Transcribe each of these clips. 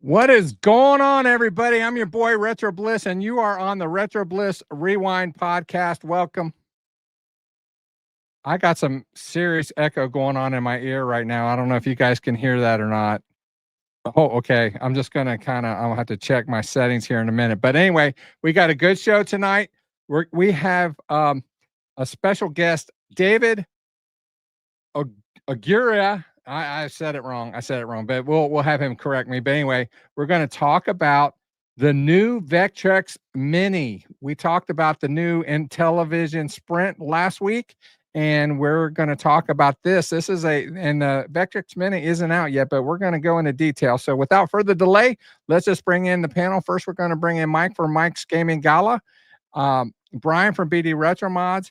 What is going on, everybody? I'm your boy Retro Bliss, and you are on the Retro Bliss Rewind podcast. Welcome. I got some serious echo going on in my ear right now. I don't know if you guys can hear that or not. Oh, okay. I'm just gonna I'll have to check my settings here in a minute. But anyway, we got a good show tonight. We have a special guest, David Oghia. I said it wrong. But we'll have him correct me. But anyway, we're going to talk about the new Vectrex Mini. We talked about the new Intellivision Sprint last week, and we're going to talk about this. And the Vectrex Mini isn't out yet, but we're going to go into detail. So without further delay, let's just bring in the panel. First, we're going to bring in Mike from Mike's Gaming Gala, Brian from BD Retro Mods,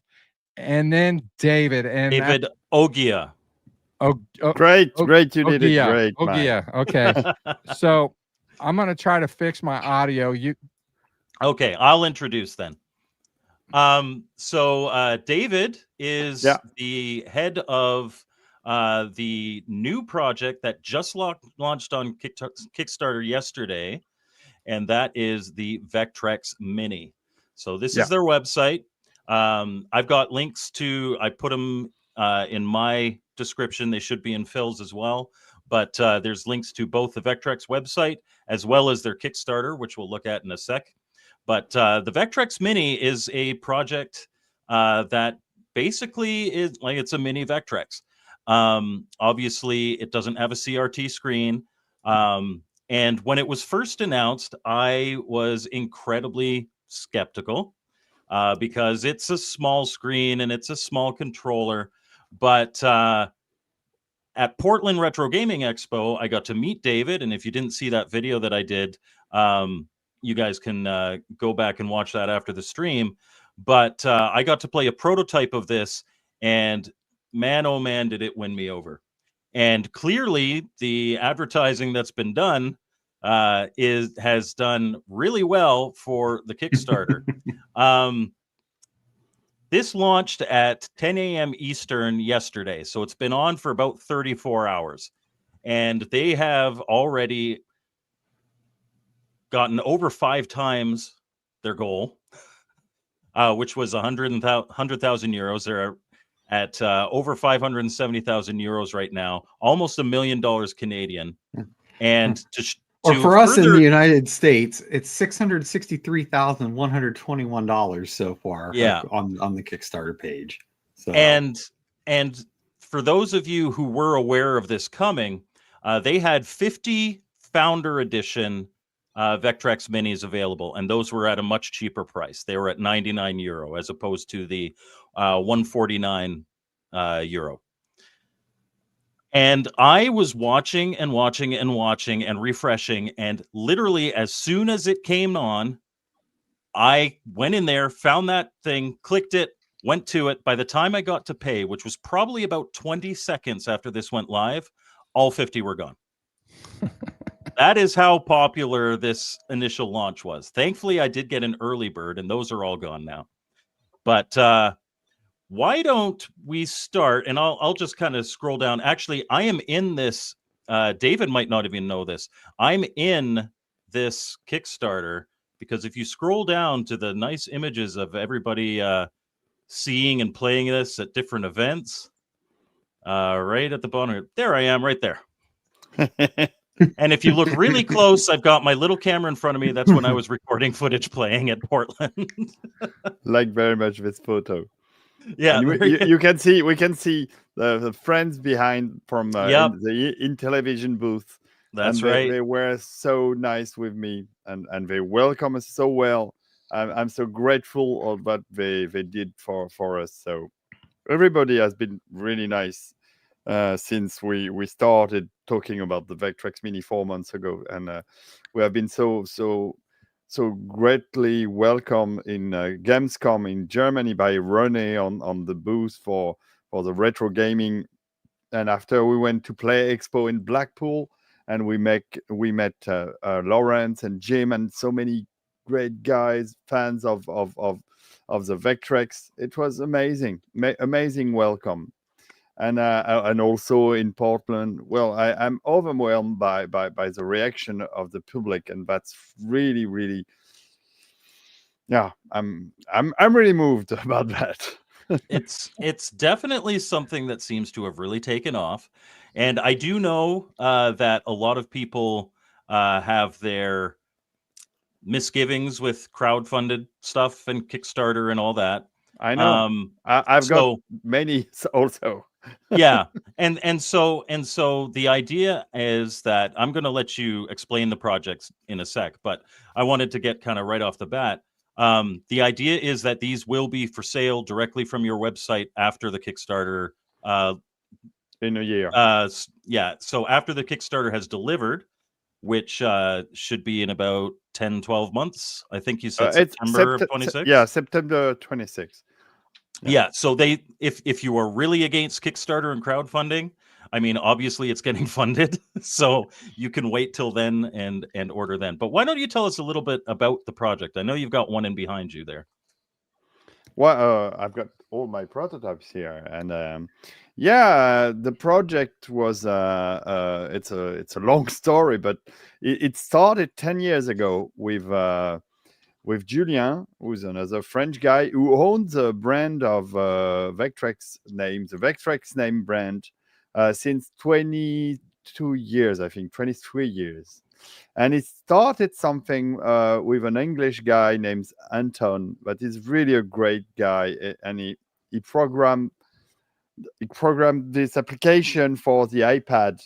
and then David Oghia. Great. You did it great, Oghia. Okay. So I'm going to try to fix my audio. Okay, I'll introduce then. So David is the head of the new project that just launched on Kickstarter yesterday, and that is the Vectrex Mini. So this is their website. I've got links I put them in my description. They should be in Phil's as well, but there's links to both the Vectrex website as well as their Kickstarter, which we'll look at in a sec. But the Vectrex Mini is a project that basically is like it's a mini Vectrex. Obviously, it doesn't have a CRT screen. And when it was first announced, I was incredibly skeptical because it's a small screen and it's a small controller. But at Portland Retro Gaming Expo, I got to meet David. And if you didn't see that video that I did, you guys can go back and watch that after the stream. But I got to play a prototype of this, and man, oh man, did it win me over. And clearly, the advertising that's been done has done really well for the Kickstarter. This launched at 10 a.m. Eastern yesterday, so it's been on for about 34 hours. And they have already gotten over 5 times their goal, which was 100,000 euros. They're at over 570,000 euros right now, almost $1 million Canadian. And for us in the United States, it's $663,121 so far. On the Kickstarter page. So and for those of you who were aware of this coming, they had 50 Founder Edition Vectrex Minis available, and those were at a much cheaper price. They were at 99 euro as opposed to the 149 euro. And I was watching and refreshing, and literally as soon as it came on, I went in there, found that thing, clicked it, went to it. By the time I got to pay, which was probably about 20 seconds after this went live, all 50 were gone. That is how popular this initial launch was. Thankfully, I did get an early bird, and those are all gone now. But why don't we start? And I'll just kind of scroll down. Actually, I am in this. David might not even know this. I'm in this Kickstarter because if you scroll down to the nice images of everybody seeing and playing this at different events, right at the bottom, there I am right there. And if you look really close, I've got my little camera in front of me. That's when I was recording footage playing at Portland. Like very much this photo. Yeah, we can see the friends behind from the Intellivision booth. That's right. They were so nice with me, and they welcome us so well. I'm so grateful of what they did for us. So everybody has been really nice since we started talking about the Vectrex Mini 4 months ago, and we have been so greatly welcome in Gamescom in Germany by Rene on the booth for the retro gaming. And after we went to Play Expo in Blackpool, and we met Lawrence and Jim and so many great guys, fans of of the Vectrex. It was amazing, amazing welcome. And also in Portland, well, I'm overwhelmed by the reaction of the public, and that's really, really, yeah, I'm really moved about that. It's definitely something that seems to have really taken off, and I do know that a lot of people have their misgivings with crowdfunded stuff and Kickstarter and all that. I know. I've got many also. Yeah, and so the idea is that I'm going to let you explain the projects in a sec, but I wanted to get kind of right off the bat. The idea is that these will be for sale directly from your website after the Kickstarter. In a year. Yeah. So after the Kickstarter has delivered, which should be in about 10, 12 months. I think you said September of 26. Yeah, September 26. Yeah. So if you are really against Kickstarter and crowdfunding, I mean, obviously it's getting funded, so you can wait till then and order then. But why don't you tell us a little bit about the project? I know you've got one in behind you there. Well, I've got all my prototypes here, and yeah, the project was it's a long story, but it started 10 years ago with Julien, who's another French guy who owns a brand of Vectrex name, the Vectrex name brand, since 22 years, I think, 23 years. And it started something with an English guy named Anton, but he's really a great guy. And he programmed this application for the iPad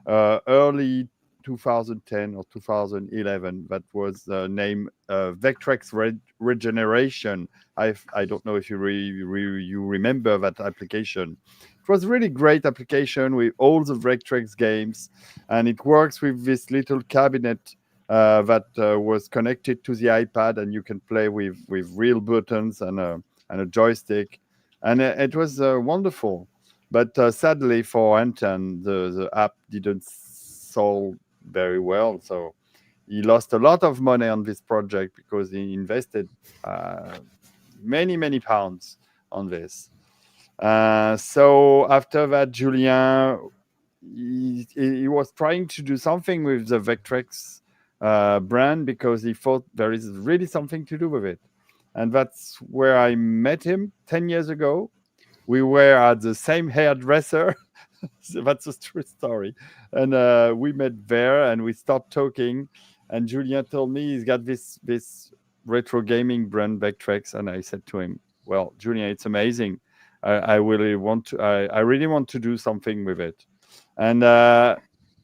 early 2010 or 2011. That was named Vectrex Regeneration. I don't know if you you remember that application. It was a really great application with all the Vectrex games, and it works with this little cabinet that was connected to the iPad, and you can play with real buttons and a joystick, and it was wonderful. But sadly for Anton, the app didn't sell very well, so he lost a lot of money on this project because he invested many pounds on this. So after that, Julien, he was trying to do something with the Vectrex brand because he thought there is really something to do with it. And that's where I met him 10 years ago. We were at the same hairdresser. So that's a true story. And we met there and we started talking. And Julien told me he's got this retro gaming brand, Vectrex. And I said to him, well, Julien, it's amazing. I really want to do something with it. And I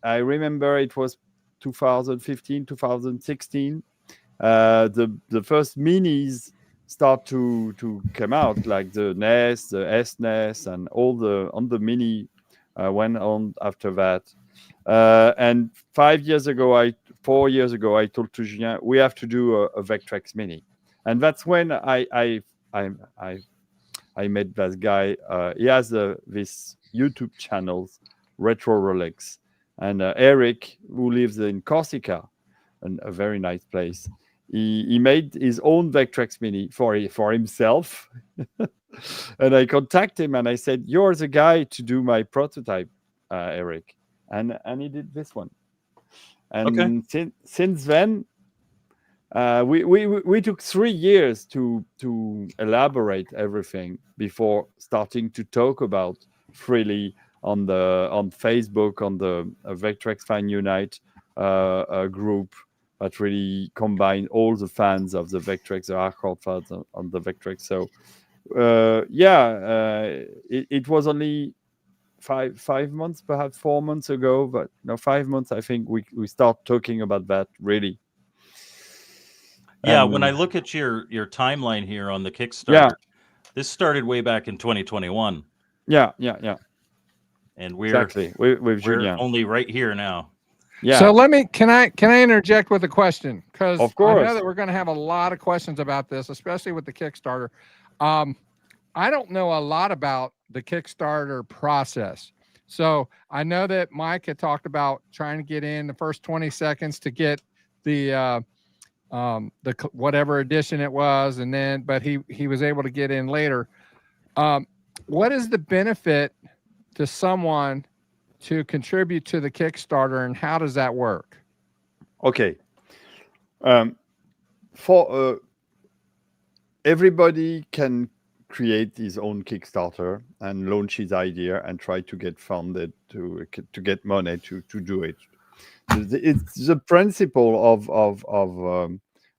remember it was 2015, 2016. The first minis start to come out, like the NES, the SNES, and all on the mini went on after that. And 4 years ago, I told to Julien, we have to do a Vectrex Mini, and that's when I met that guy. He has this YouTube channels, Retro Relics, and Eric, who lives in Corsica, a very nice place. He made his own Vectrex Mini for himself. And I contacted him and I said, you're the guy to do my prototype, Eric. And he did this one. And since then, we took 3 years to elaborate everything before starting to talk about freely on Facebook, on the Vectrex Fan Unite group that really combined all the fans of the Vectrex, the hardcore fans on the Vectrex. So it was only five months, perhaps 4 months ago, but no, 5 months. I think we start talking about that really. Yeah, when I look at your timeline here on the Kickstarter, this started way back in 2021. Yeah. And we're exactly with Julien. Only right here now. Yeah. So can I interject with a question? Because of course, I know that we're going to have a lot of questions about this, especially with the Kickstarter. I don't know a lot about the Kickstarter process. So I know that Mike had talked about trying to get in the first 20 seconds to get the whatever edition it was, and then but he was able to get in later. What is the benefit to someone to contribute to the Kickstarter, and how does that work? Okay. For everybody can create his own Kickstarter and launch his idea and try to get funded to get money to do it. It's the principle of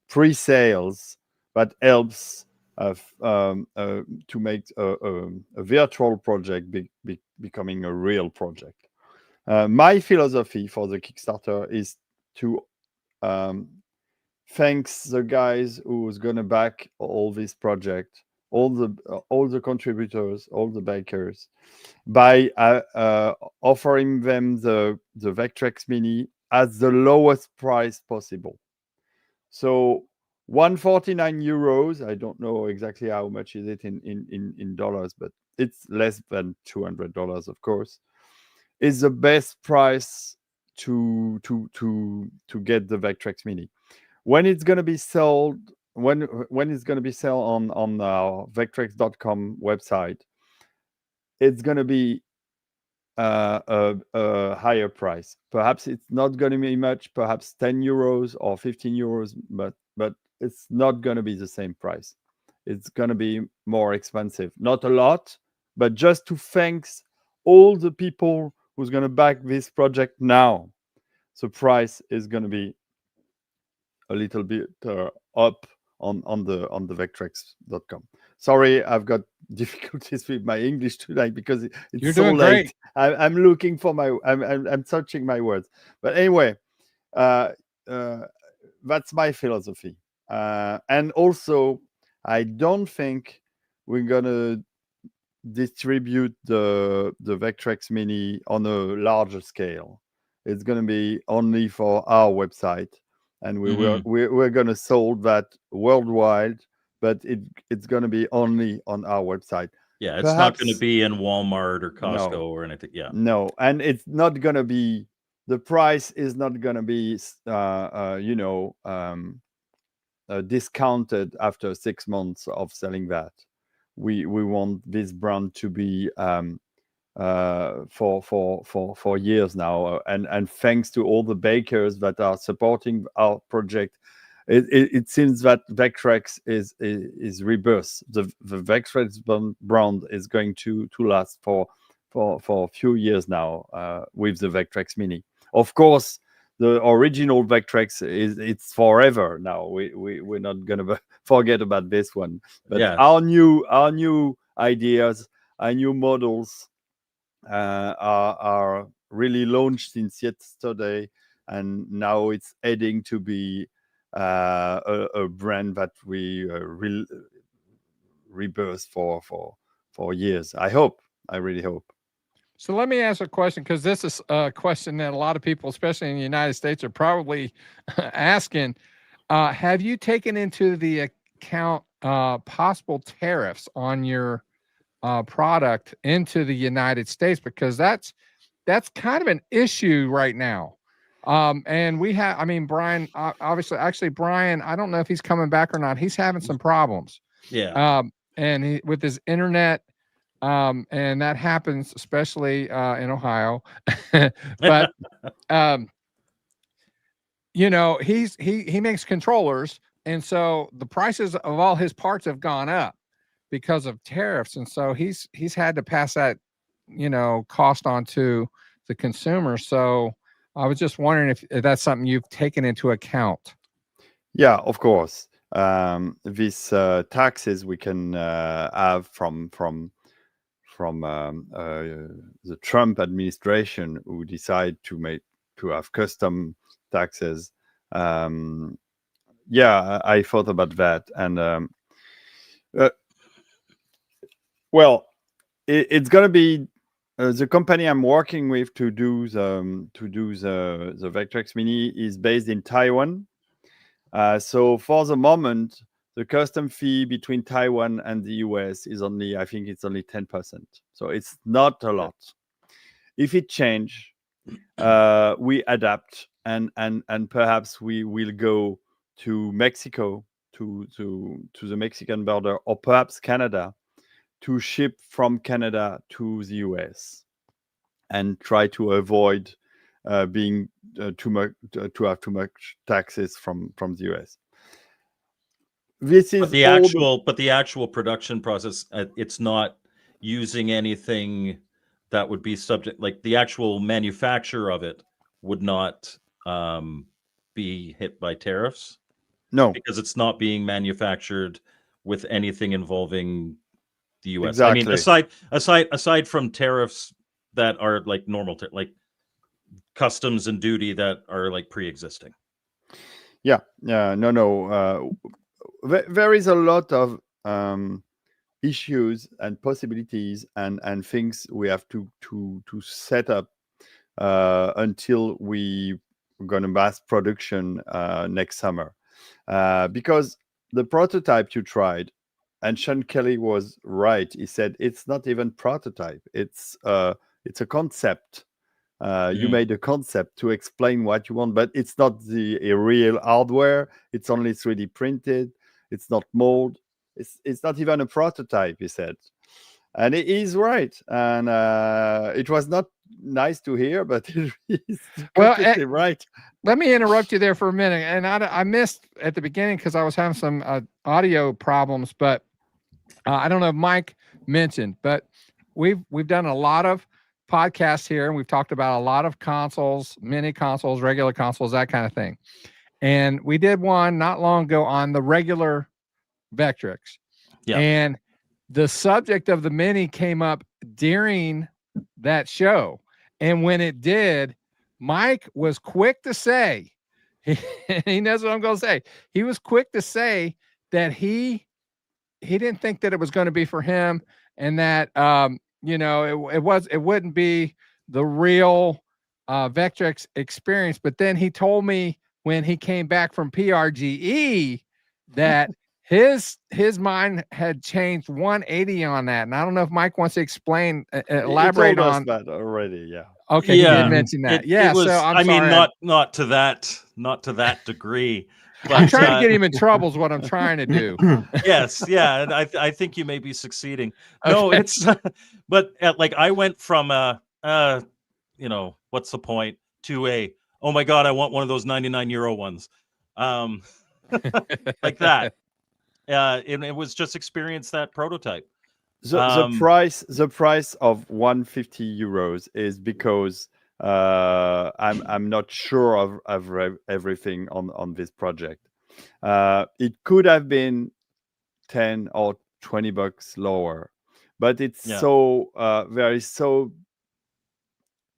pre-sales that helps to make a virtual project becoming a real project. My philosophy for the Kickstarter is to thanks the guys who's gonna back all this project, all the contributors, all the backers, by offering them the Vectrex Mini at the lowest price possible. So 149 euros. I don't know exactly how much is it in dollars, but it's less than $200, of course. Is the best price to get the Vectrex Mini. When it's going to be sold, when it's going to be sold on our Vectrex.com website, it's going to be a higher price. Perhaps it's not going to be much, perhaps 10 euros or 15 euros, but it's not going to be the same price. It's going to be more expensive. Not a lot, but just to thanks all the people who's going to back this project now, the price is going to be a little bit up on the Vectrex.com. Sorry, I've got difficulties with my English tonight because it's You're so doing late. great. I'm looking for my I'm searching my words. But anyway, that's my philosophy. And also, I don't think we're gonna distribute the Vectrex Mini on a larger scale. It's gonna be only for our website, and we're gonna sold that worldwide, but it's gonna be only on our website. Yeah, it's not going to be in Walmart or Costco or anything. Yeah, no, and it's not gonna be. The price is not gonna be, discounted after 6 months of selling that. We want this brand to be for years now, and thanks to all the bakers that are supporting our project, it seems that Vectrex is rebirth. The Vectrex brand is going to last for a few years now with the Vectrex Mini. Of course, the original Vectrex it's forever now. We're not gonna forget about this one. But our new ideas, our new models are really launched since yesterday, and now it's heading to be a brand that we rebirth for years. I really hope. So let me ask a question, because this is a question that a lot of people, especially in the United States, are probably asking. Have you taken into the account possible tariffs on your product into the United States? Because that's kind of an issue right now. And we have, I mean, Brian, actually, Brian, I don't know if he's coming back or not. He's having some problems. Yeah. And with his internet. And that happens especially in Ohio. But he makes controllers, and so the prices of all his parts have gone up because of tariffs, and so he's had to pass that cost on to the consumer. So I was just wondering if that's something you've taken into account. Yeah, of course. These taxes we can have from the Trump administration, who decide to have custom taxes. Yeah, I thought about that, and well, it's gonna be the company I'm working with to do the Vectrex Mini is based in Taiwan. So for the moment, the custom fee between Taiwan and the US is only, I think it's only 10%. So it's not a lot. If it change, we adapt, and perhaps we will go to Mexico, to the Mexican border, or perhaps Canada, to ship from Canada to the US, and try to avoid being too much to have too much taxes from the US. This is but the actual production process, it's not using anything that would be subject, like the actual manufacture of it would not be hit by tariffs. No, because it's not being manufactured with anything involving the US. Exactly. I mean, aside from tariffs that are like normal, like customs and duty that are like pre-existing. Yeah, no. There is a lot of issues and possibilities and things we have to set up until we going to mass production next summer, because the prototype you tried, and Sean Kelly was right. He said it's not even prototype. It's a concept. You made a concept to explain what you want, but it's not a real hardware. It's only 3D printed. It's not mold. It's not even a prototype, he said. And he is right. And it was not nice to hear, but it is completely right. Let me interrupt you there for a minute. And I missed at the beginning because I was having some audio problems, but I don't know if Mike mentioned, but we've done a lot of podcasts here, and we've talked about a lot of consoles, mini consoles, regular consoles, that kind of thing. And we did one not long ago on the regular Vectrex. Yeah. And the subject of the Mini came up during that show. And when it did, Mike was quick to say, he knows what I'm going to say. He was quick to say that he didn't think that it was going to be for him, and that it wouldn't be the real Vectrex experience. But then he told me when he came back from PRGE that his mind had changed 180 on that. And I don't know if Mike wants to explain, elaborate on that already. Yeah. Okay. Yeah. He did mention that. It was, So I'm I mean, sorry. not to that degree. But, I'm trying to get him in trouble is what I'm trying to do. Yes. Yeah. And I think you may be succeeding. Okay. No, it's, but like I went from, what's the point, to oh my God, I want one of those 99 euro ones. Like that. And it was just experience that prototype. The price of 150 euros is because I'm not sure of everything on this project. It could have been 10 or 20 bucks lower, but it's there is so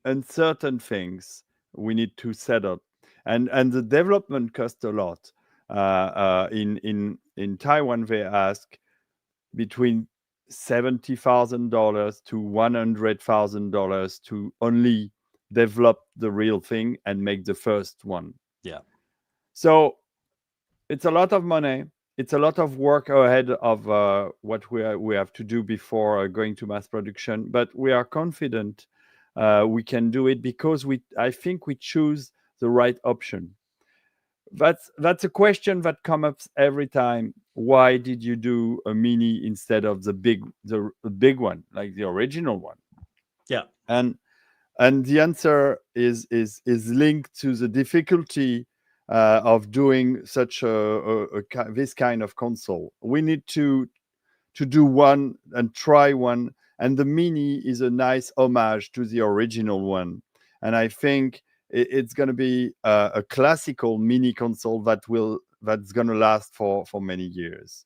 uncertain things we need to set up, and the development costs a lot. In Taiwan, they ask between $70,000 to $100,000 to only develop the real thing and make the first one. Yeah. So it's a lot of money. It's a lot of work ahead of what we have to do before going to mass production. But we are confident we can do it because I think we choose the right option. That's a question that comes up every time. Why did you do a mini instead of the big one, like the original one? Yeah. And the answer is linked to the difficulty of doing such this kind of console. We need to do one and try one, and the mini is a nice homage to the original one. And I think it's going to be a classical mini console that's going to last for many years.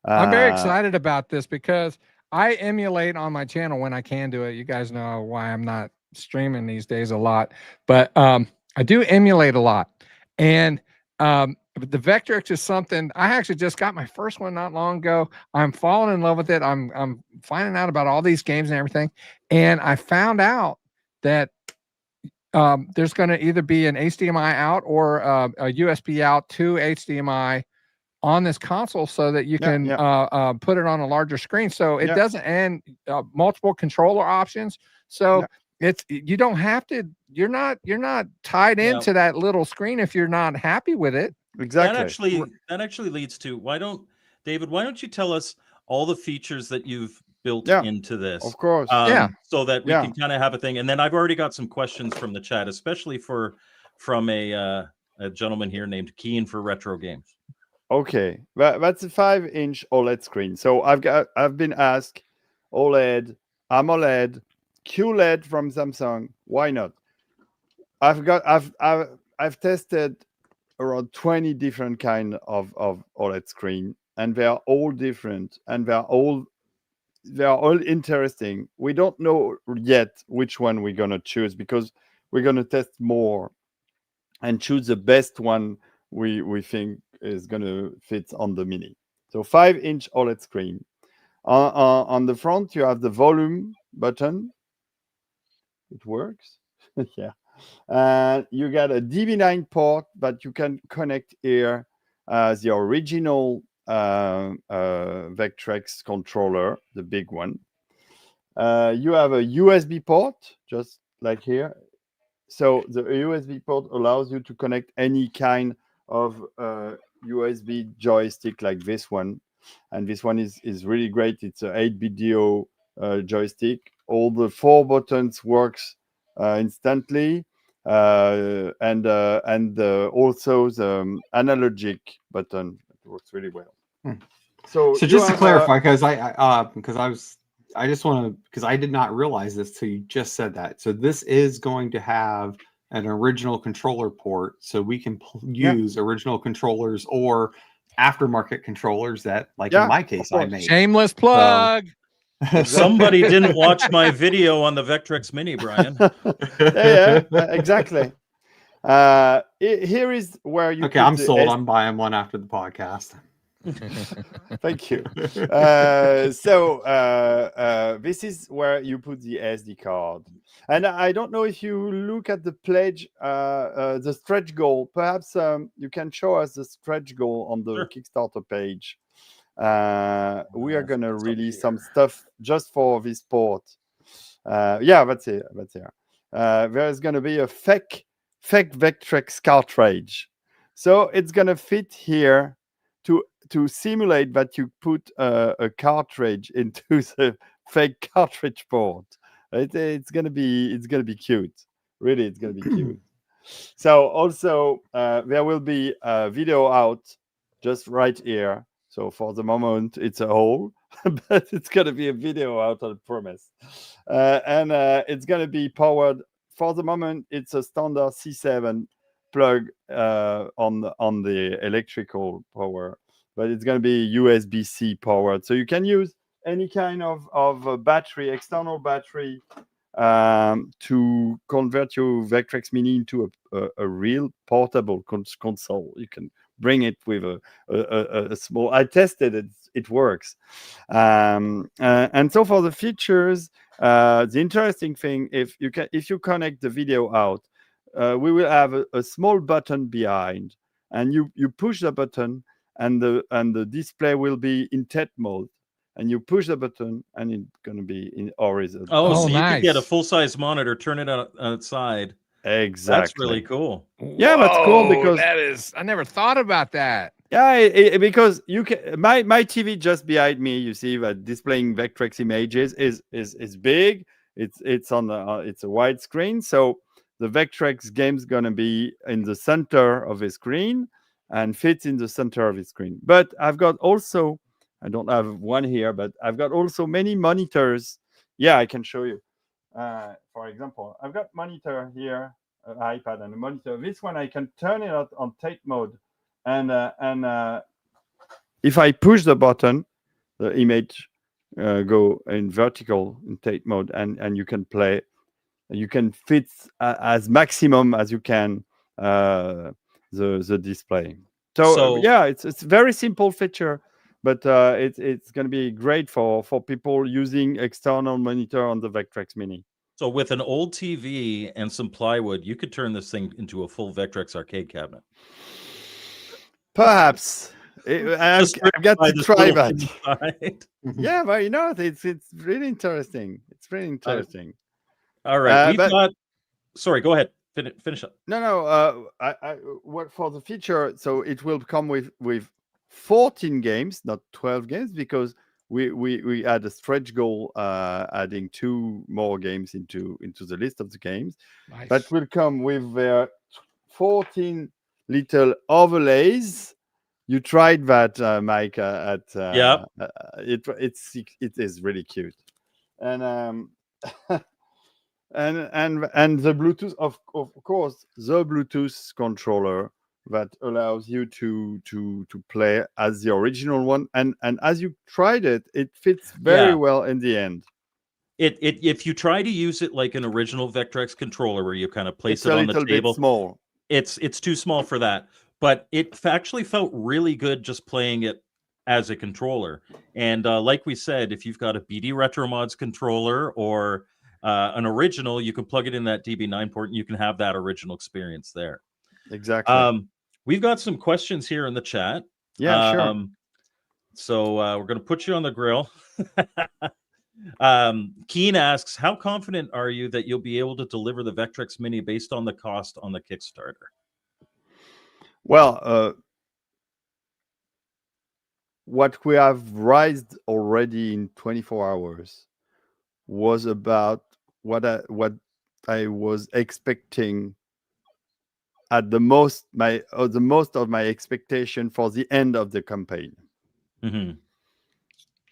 I'm very excited about this because I emulate on my channel when I can do it. You guys know why I'm not streaming these days a lot, but I do emulate a lot. And the Vectrex is something I actually just got my first one not long ago. I'm falling in love with it. I'm finding out about all these games and everything. And I found out that there's going to either be an HDMI out or a USB out to HDMI on this console so that you can put it on a larger screen. So it doesn't, and multiple controller options. So you don't have to, you're not tied into that little screen if you're not happy with it. Exactly. That actually leads to David, why don't you tell us all the features that you've built Yeah, into this? of course. So that we Yeah. can kind of have a thing. And then I've already got some questions from the chat, especially from a gentleman here named Keen for Retro Games. Okay, that's a 5-inch OLED screen. So I've been asked OLED, AMOLED, QLED from Samsung. Why not? I've tested around 20 different kind of OLED screen, and they are all different, and they are all interesting. We don't know yet which one we're gonna choose, because we're gonna test more and choose the best one we think is gonna fit on the Mini. So 5-inch OLED screen. On the front, you have the volume button. It works. Yeah. You got a DB9 port that you can connect here as the original Vectrex controller, the big one. You have a USB port, just like here. So the USB port allows you to connect any kind of USB joystick like this one. And this one is really great. It's an 8-bit DO joystick. All the 4 buttons works instantly. And also the analogic button works really well. So just to clarify, because I did not realize this till you just said that. So this is going to have an original controller port, so we can use original controllers or aftermarket controllers that, like in my case, I made. Shameless plug. So, somebody didn't watch my video on the Vectrex Mini, Brian. yeah, exactly. Here is where you. Okay, I'm sold. I'm buying one after the podcast. Thank you. This is where you put the SD card. And I don't know if you look at the pledge, the stretch goal. Perhaps you can show us the stretch goal on the Kickstarter page. We are going to release some stuff just for this port. Yeah, that's it. There's going to be a fake Vectrex cartridge. So it's going to fit here to simulate that you put a cartridge into the fake cartridge port. It's gonna be cute. Really, it's gonna be cute. So also there will be a video out just right here. So for the moment it's a hole, but it's gonna be a video out, I promise. And it's gonna be powered. For the moment, it's a standard C7 plug on the electrical power. But it's going to be USB-C powered. So you can use any kind of battery, external battery, to convert your Vectrex Mini into a real portable console. You can bring it with a small. I tested it; it works. And so for the features, the interesting thing, if you connect the video out, we will have a small button behind, and you push the button. And the display will be in TET mode, and you push the button, and it's going to be in horizontal. Oh, so nice. You can get a full-size monitor, turn it outside. Exactly. That's really cool. Yeah, Whoa, that's cool because I never thought about that. Yeah, because you can. My TV just behind me, you see that displaying Vectrex images is big. It's on the it's a wide screen, so the Vectrex game's going to be in the center of the screen. And fits in the center of the screen. But I've got also, I don't have one here, but I've got also many monitors. Yeah, I can show you. For example, I've got monitor here, an iPad and a monitor. This one I can turn it on tape mode, and if I push the button, the image go in vertical in tape mode, and you can play. You can fit as maximum as you can. The display. So yeah, it's a very simple feature, but it's going to be great for people using external monitor on the Vectrex Mini. So with an old TV and some plywood, you could turn this thing into a full Vectrex arcade cabinet. Perhaps. I've got to try that. Yeah, but it's really interesting. It's really interesting. All right, we've got. Sorry, go ahead. finish up. No. What for the feature? So it will come with 14 games, not 12 games, because we had a stretch goal, adding 2 more games into the list of the games. Nice. But will come with their 14 little overlays. You tried that, Mike, at Yep. it is really cute, and and the Bluetooth, of course, the Bluetooth controller that allows you to play as the original one, and as you tried it, it fits very well in the end. It if you try to use it like an original Vectrex controller where you kind of place It's it a on the little table, bit small. it's too small for that. But it actually felt really good just playing it as a controller. And like we said, if you've got a BD Retro Mods controller or an original, you can plug it in that DB9 port and you can have that original experience there. Exactly. We've got some questions here in the chat. Yeah, sure. So we're going to put you on the grill. Keen asks, how confident are you that you'll be able to deliver the Vectrex Mini based on the cost on the Kickstarter? Well, what we have raised already in 24 hours was about what I was expecting at the most of my expectation for the end of the campaign. Mm-hmm.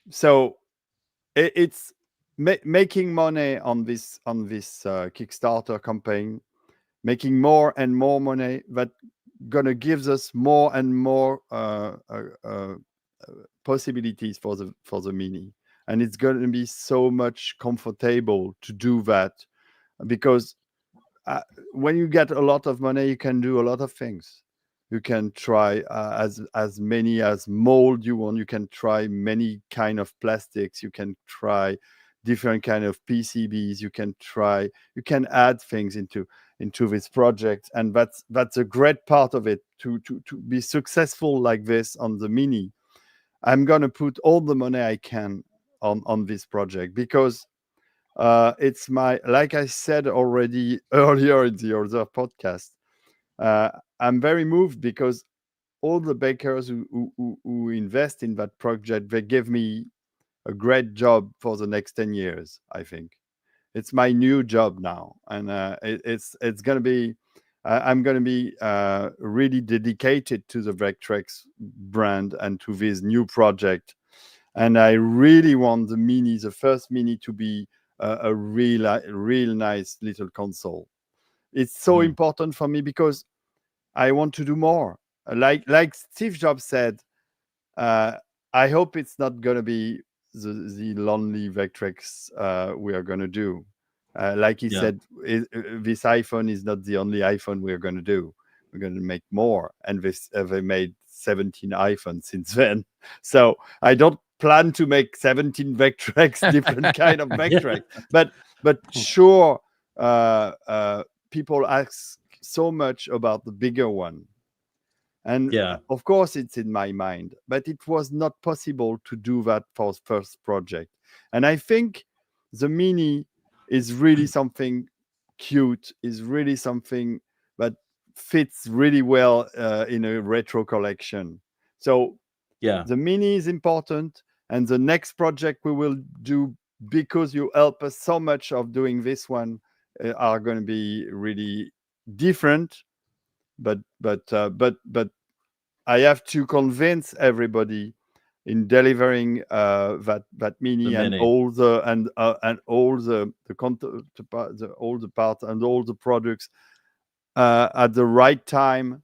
So it's making money on this Kickstarter campaign, making more and more money that gonna gives us more and more possibilities for the Mini, and it's gonna be so much comfortable to do that, because when you get a lot of money, you can do a lot of things. You can try as many as mold you want. You can try many kind of plastics. You can try different kind of PCBs. You can add things into this project, and that's a great part of it. To be successful like this on the Mini, I'm gonna put all the money I can on this project, because it's like I said already earlier in the other podcast, I'm very moved because all the bakers who invest in that project, they give me a great job for the next 10 years. I think it's my new job now, and it's gonna be I'm gonna be really dedicated to the Vectrex brand and to this new project, and I really want the first Mini, to be a real nice little console. It's so important for me because I want to do more. Like Steve Jobs said, I hope it's not gonna be the lonely Vectrex we are gonna do. Like he said, this iPhone is not the only iPhone we're gonna do. We're gonna make more, and they made 17 iPhones since then. So I don't plan to make 17 Vectrex, different kind of Vectrex. But sure, people ask so much about the bigger one. And of course, it's in my mind, but it was not possible to do that for the first project. And I think the Mini is really something cute, is really something that fits really well in a retro collection. So the Mini is important, and the next project we will do, because you help us so much of doing this one, are going to be really different. But I have to convince everybody in delivering that Mini and all the parts and all the products at the right time,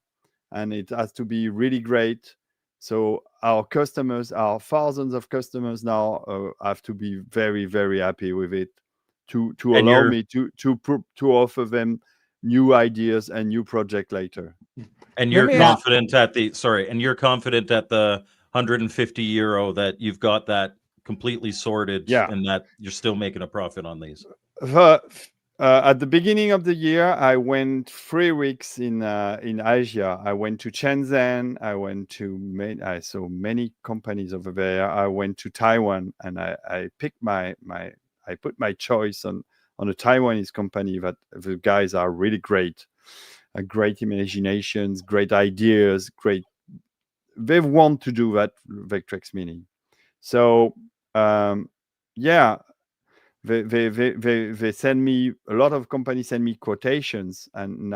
and it has to be really great. So our customers, our thousands of customers now, have to be very, very happy with it, to allow me to offer them new ideas and new project later. And you're confident at the €150 that you've got that completely sorted, and that you're still making a profit on these. At the beginning of the year, I went 3 weeks in Asia. I went to Shenzhen. I went to I saw many companies over there. I went to Taiwan, and I picked I put my choice on a Taiwanese company that the guys are really great. great imaginations, great ideas, great. They want to do that Vectrex Mini. So yeah, they send me, a lot of companies send me quotations, and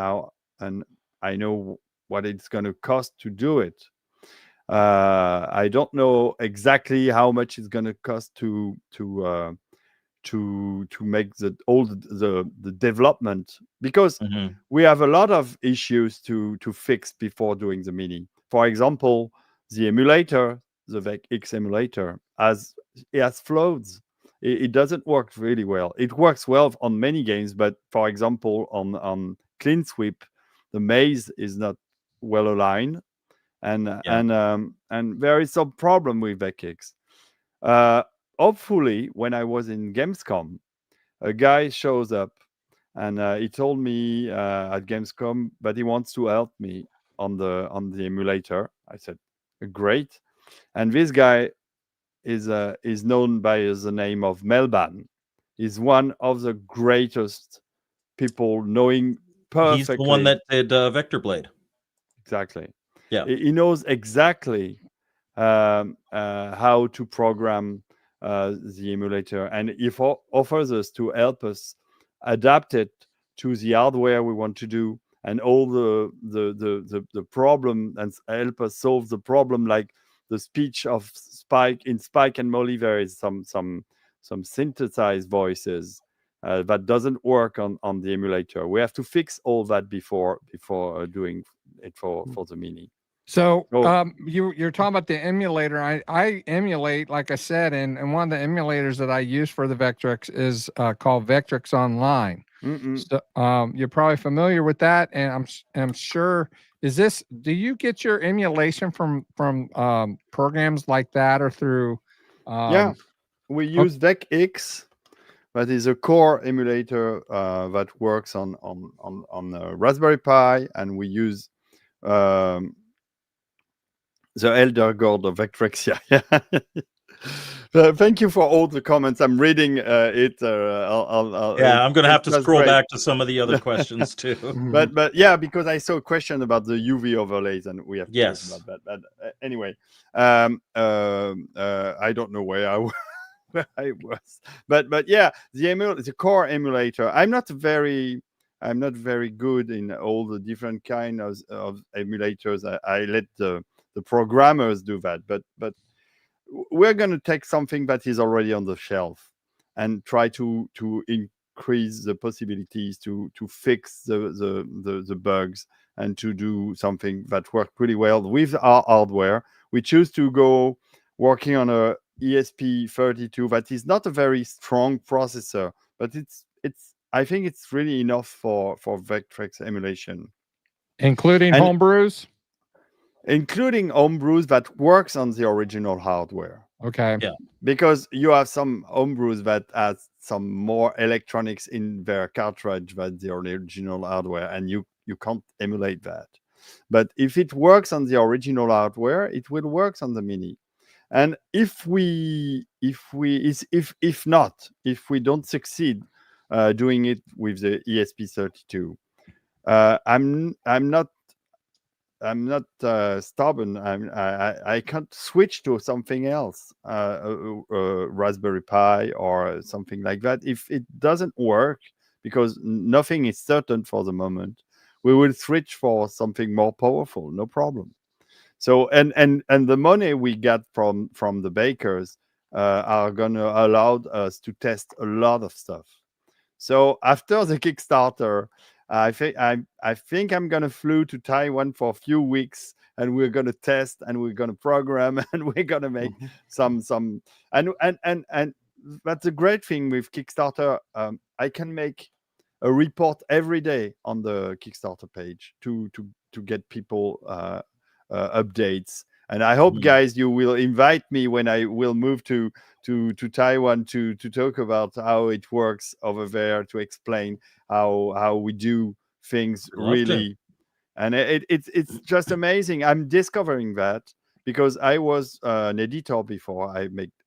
I know what it's going to cost to do it. I don't know exactly how much it's going to cost to make the development, because we have a lot of issues to fix before doing the Mini. For example, the emulator, the VecX emulator, it has flaws. It doesn't work really well. It works well on many games, but for example, on Clean Sweep, the maze is not well aligned, and there is some problem with VecX. Hopefully, when I was in Gamescom, a guy shows up, and he told me at Gamescom that he wants to help me on the emulator. I said, great. And this guy is known by the name of Melban. He's one of the greatest people, knowing perfectly. He's the one that did Vector Blade. Exactly. Yeah. He knows exactly how to program the emulator, and if offers us to help us adapt it to the hardware we want to do, and all the problem, and help us solve the problem, like the speech of Spike and Molly. There is some synthesized voices that doesn't work on the emulator. We have to fix all that before doing it for the Mini. So you're talking about the emulator. I emulate, like I said, and one of the emulators that I use for the Vectrex is called Vectrex Online. So you're probably familiar with that, and I'm sure. Do you get your emulation from programs like that, or through? Yeah, we use VecX. That is a core emulator that works on Raspberry Pi, and we use the Elder God of Vectrexia. Thank you for all the comments. I'm reading it. I'm going to have to scroll back to some of the other questions too. but yeah, because I saw a question about the UV overlays, and we have to talk about that. But anyway, I don't know where I was, but yeah, the core emulator. I'm not very good in all the different kinds of emulators. I let the programmers do that, but we're going to take something that is already on the shelf and try to increase the possibilities to fix the bugs, and to do something that works pretty well with our hardware. We choose to go working on a ESP32 that is not a very strong processor, but I think it's really enough for Vectrex emulation, including homebrews. Including homebrews that works on the original hardware. Okay. Yeah. Because you have some homebrews that has some more electronics in their cartridge than the original hardware, and you can't emulate that. But if it works on the original hardware, it will work on the Mini. And if we don't succeed doing it with the ESP32, I'm not stubborn. I can't switch to something else, Raspberry Pi or something like that. If it doesn't work, because nothing is certain for the moment, we will switch for something more powerful. No problem. So and the money we get from the bakers are gonna allow us to test a lot of stuff. So after the Kickstarter, I think I'm gonna flew to Taiwan for a few weeks, and we're gonna test, and we're gonna program, and we're gonna make some and that's the great thing with Kickstarter. I can make a report every day on the Kickstarter page to get people updates. And I hope, guys, you will invite me when I will move to Taiwan to talk about how it works over there, to explain how we do things really. And it's just amazing. I'm discovering that because I was an editor before.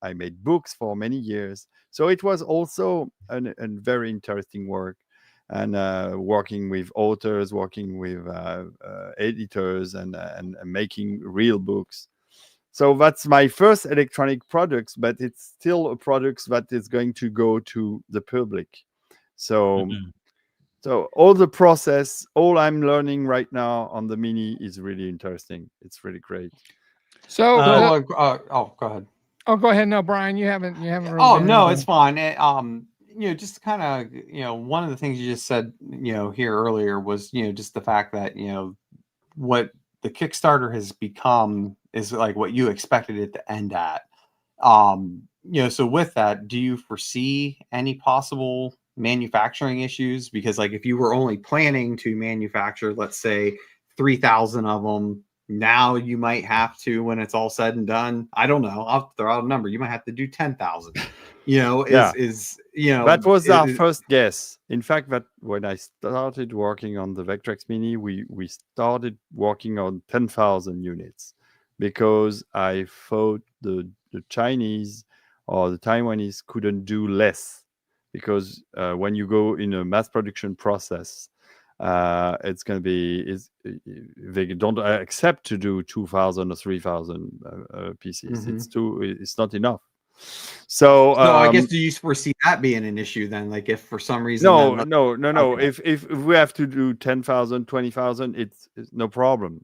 I made books for many years, so it was also a very interesting work. and working with authors, working with editors, and making real books. So that's my first electronic products, but it's still a product that is going to go to the public. So Mhm. so all the process, all I'm learning right now on the Mini is really interesting. It's really great. So, So, go ahead. oh, go ahead. No, Brian, you haven't really Oh done no, anything. it's fine. Just kind of, one of the things you just said, here earlier was, just the fact that, what the Kickstarter has become is like what you expected it to end at. So with that, do you foresee any possible manufacturing issues? Because like if you were only planning to manufacture, let's say 3,000 of them, now you might have to, when it's all said and done, I don't know, I'll throw out a number, you might have to do 10,000. Yeah. That was our is first guess. In fact, that when I started working on the Vectrex Mini, we started working on 10,000 units because I thought the Chinese or the Taiwanese couldn't do less, because when you go in a mass production process, it's going to be they don't accept to do 2,000 or 3,000 pieces. Mhm. It's not enough. So So I guess, do you foresee that being an issue then? Like if for some reason no, then no, no, no. Okay. If we have to do 10,000, 20,000, it's no problem.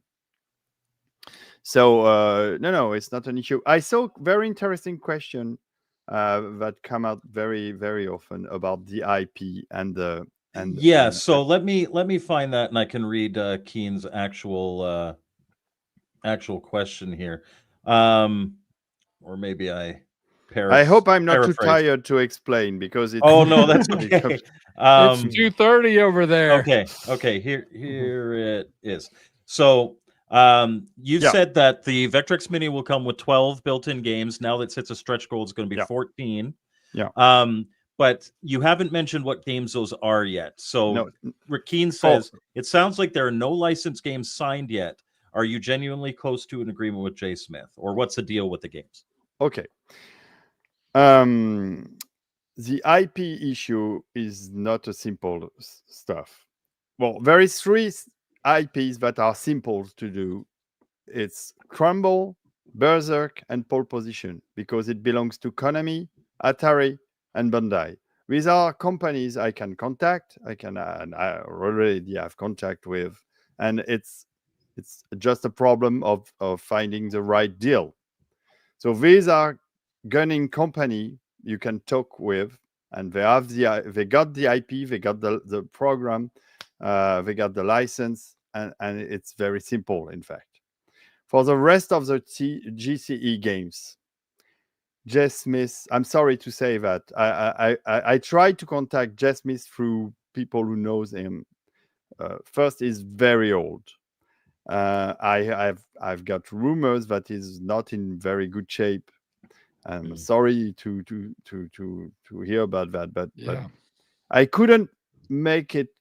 So no, it's not an issue. I saw very interesting question that come out very, very often about the IP and the Yeah, so let me find that, and I can read Keen's actual question here. Or maybe I I hope I'm not too paraphrase. tired to explain, because it's Oh no, that's it okay. comes- It's Um, 2:30 over there. okay. Here it is. So you Yeah. said that the Vectrex Mini will come with 12 built-in games. Now that it's a stretch goal, it's going to be Yeah. 14. Yeah. But you haven't mentioned what games those are yet. So No. Rakeen says it sounds like there are no licensed games signed yet. Are you genuinely close to an agreement with Jay Smith, or what's the deal with the games? Okay. The IP issue is not a simple stuff. Well, there is three IPs that are simple to do. It's Crumble, Berserk, and Pole Position, because it belongs to Konami, Atari, and Bandai. These are companies I can contact. And I already have contact with, and it's just a problem of finding the right deal. So these are gunning company you can talk with, and they got the IP, they got the program, they got the license, and it's very simple, in fact. For the rest of the GCE games, Jess Smith, I'm sorry to say that I tried to contact Jess Smith through people who knows him. First, he's very old. I've got rumors that he's not in very good shape. I'm sorry to hear about that, but I couldn't make it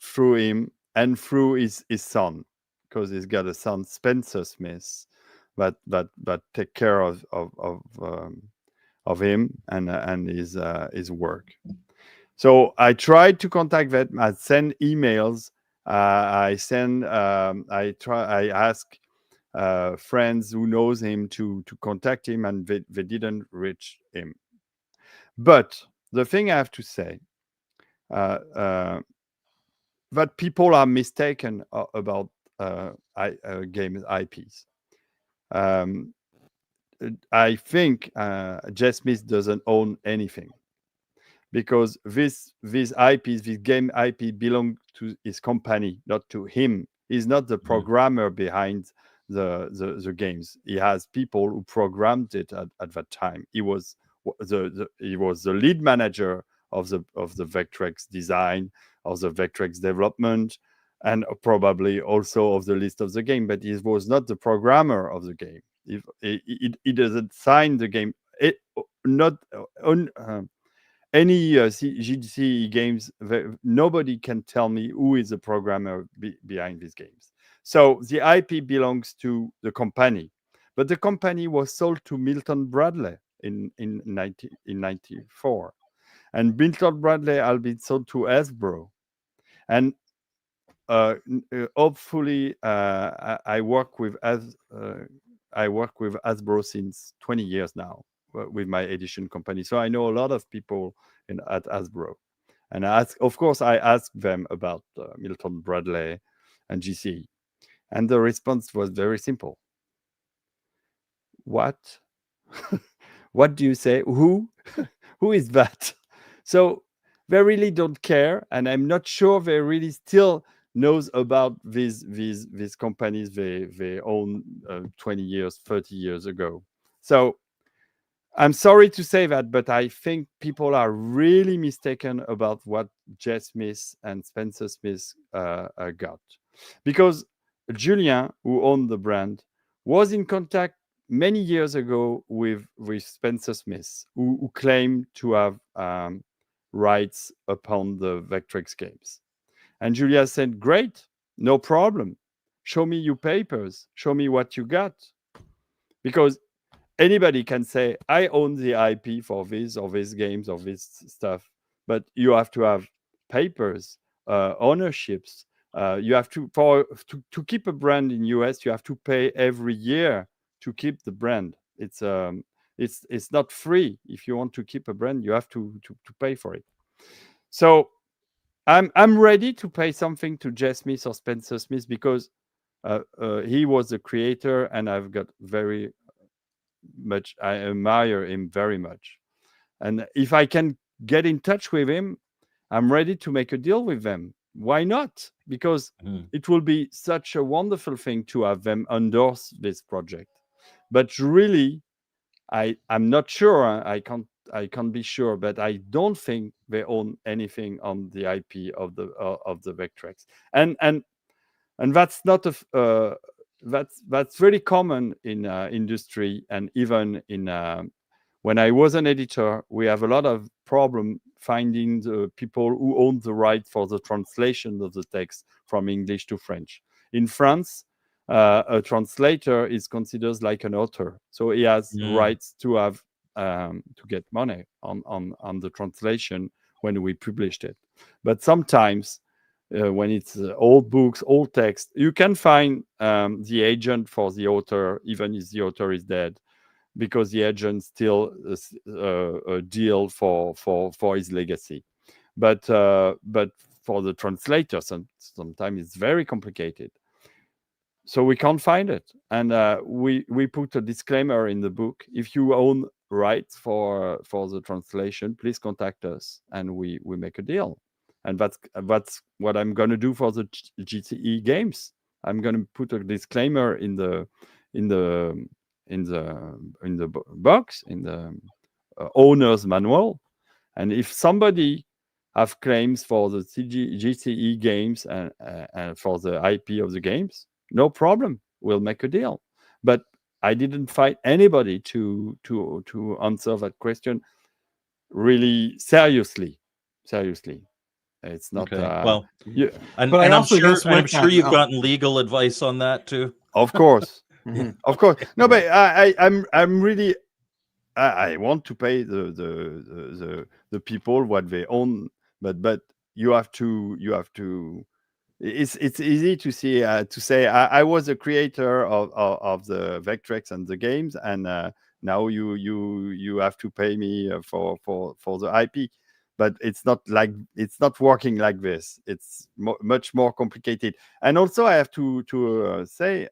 through him and through his son, because he's got a son, Spencer Smith, that take care of him and his work. So I tried to contact them. I send emails. I ask friends who knows him to contact him, and they didn't reach him. But the thing I have to say, that people are mistaken about game IPs. I think Jay Smith doesn't own anything, because this IPs, this game IP, belong to his company, not to him. He's not the programmer behind the games. He has people who programmed it at that time. He was the lead manager of the Vectrex design, of the Vectrex development, and probably also of the list of the game. But he was not the programmer of the game. If he doesn't sign the game, not on. Any GDC games, nobody can tell me who is the programmer behind these games. So the IP belongs to the company, but the company was sold to Milton Bradley in 94, and Milton Bradley has been sold to Hasbro. And hopefully, I work with Hasbro since 20 years now with my edition company. So I know a lot of people at Hasbro. And of course, I asked them about Milton Bradley and GCE. And the response was very simple. What? What do you say? Who? Who is that? So they really don't care. And I'm not sure they really still knows about these companies they own 20 years, 30 years ago. So I'm sorry to say that, but I think people are really mistaken about what J. Smith and Spencer Smith got. Because Julien, who owned the brand, was in contact many years ago with Spencer Smith, who claimed to have rights upon the Vectrex games. And Julia said, great, no problem. Show me your papers. Show me what you got. Because anybody can say, I own the IP for this or these games or this stuff, but you have to have papers, ownerships. You have to keep a brand in US, you have to pay every year to keep the brand. It's not free. If you want to keep a brand, you have to pay for it. So I'm ready to pay something to J. Smith or Spencer Smith because he was the creator, and I've got very much. I admire him very much, and if I can get in touch with him, I'm ready to make a deal with them. Why not? Because it will be such a wonderful thing to have them endorse this project. But really, I'm not sure. I can't be sure, but I don't think they own anything on the IP of the Vectrex, and that's not that's very common in industry, and even in when I was an editor, we have a lot of problem finding the people who own the right for the translation of the text from English to French. In France, a translator is considered like an author, so he has rights to have to get money on the translation when we published it. But sometimes when it's old books, old text, you can find the agent for the author, even if the author is dead, because the agent still a deal for his legacy. But for the translator, sometimes it's very complicated. So we can't find it, and we put a disclaimer in the book. If you own rights for the translation, please contact us, and we make a deal. And that's what I'm going to do for the GTE games. I'm going to put a disclaimer in the box, in the owner's manual, and if somebody have claims for the GTE games and for the IP of the games, no problem, we'll make a deal. But I didn't find anybody to answer that question really seriously. It's not well. Yeah. And I'm sure you've gotten legal advice on that too. Of course. Of course. No, but I'm really I want to pay the people what they own, but you have to it's easy to see to say I was a creator of the Vectrex and the games, and now you have to pay me for the IP. But it's not working like this. It's much more complicated. And also I have to say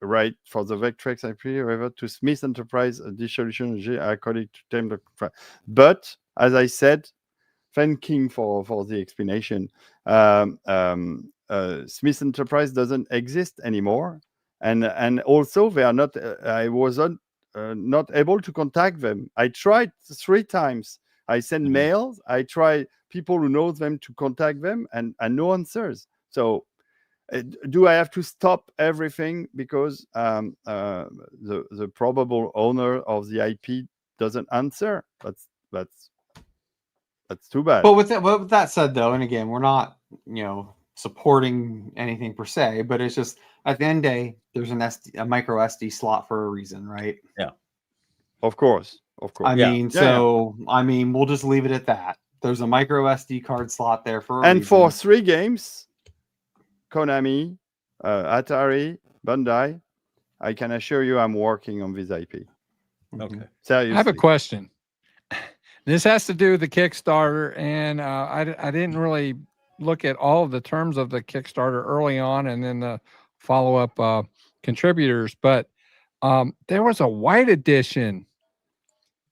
right, for the Vectrex IP revert to Smith Enterprise dissolution according to term. But as I said, thanking for the explanation, Smith Enterprise doesn't exist anymore, and also they are not. I wasn't not able to contact them. I tried 3 times. I sent mails. I tried people who know them to contact them, and no answers. So do I have to stop everything because the probable owner of the IP doesn't answer? That's too bad. But with that said, though, and again, we're not supporting anything per se, but it's just at the end of the day, there's a micro SD slot for a reason, right? Yeah, of course. I mean, I mean, we'll just leave it at that. There's a micro SD card slot there for a And reason. for 3 games, Konami, Atari, Bandai, I can assure you I'm working on this IP. Okay. Seriously. I have a question. This has to do with the Kickstarter, and I didn't really look at all of the terms of the Kickstarter early on, and then the follow-up contributors. But there was a white edition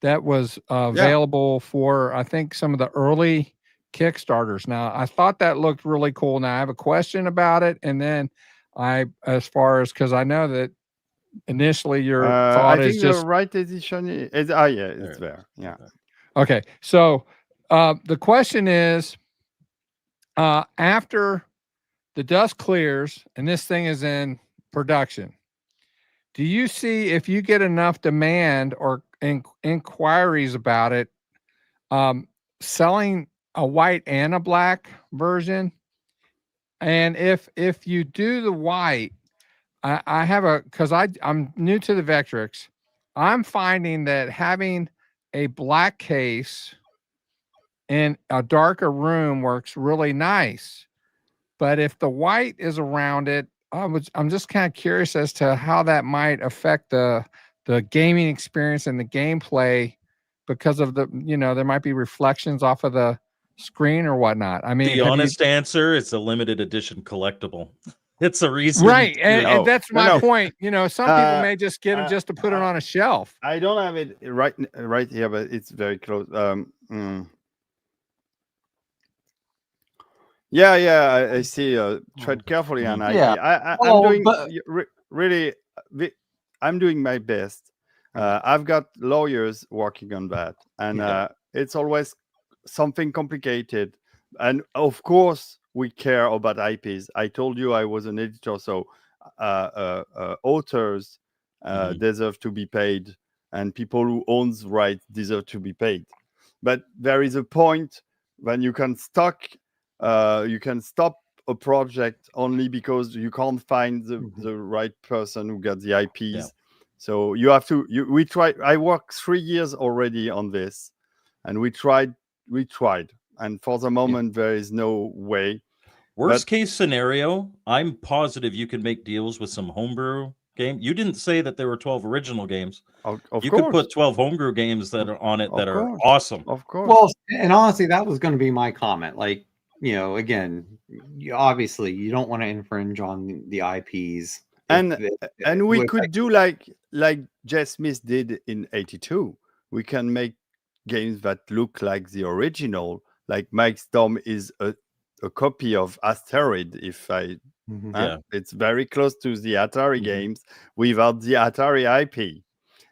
that was available for, I think, some of the early Kickstarters. Now, I thought that looked really cool. Now, I have a question about it, and then as far as, because I know that initially your thought I is think just the right edition is yeah, it's there. Yeah. okay. So the question is, after the dust clears and this thing is in production, do you see, if you get enough demand or inquiries about it, selling a white and a black version? And if you do the white, I have because I'm new to the Vectrex. I'm finding that having a black case in a darker room works really nice. But if the white is around it, I'm just kind of curious as to how that might affect the gaming experience and the gameplay, because of the, there might be reflections off of the screen or whatnot. I mean, The honest answer, it's a limited edition collectable. It's a reason. Right. And that's my point. Some people may just get them just to put it on a shelf. I don't have it right here, but it's very close. Yeah, I see. Tread carefully on IP. Yeah. I'm doing really. I'm doing my best. I've got lawyers working on that, and it's always something complicated. And of course, we care about IPs. I told you I was an editor, so authors deserve to be paid, and people who owns rights deserve to be paid. But there is a point when you can stop a project only because you can't find the right person who got the IPs. Yeah. So you have to. We tried. I worked 3 years already on this, and we tried, and for the moment there is no way. Worst case scenario, I'm positive you can make deals with some homebrew game. You didn't say that there were 12 original games. Of you course. could put 12 homebrew games that are on it that are course. awesome. Of course. Well, and honestly, that was going to be my comment. Like, again, obviously you don't want to infringe on the IPs. And we could do like Jess Smith did in '82. We can make games that look like the original. Like Mike Storm is a copy of Asteroid. It's very close to the Atari games without the Atari IP.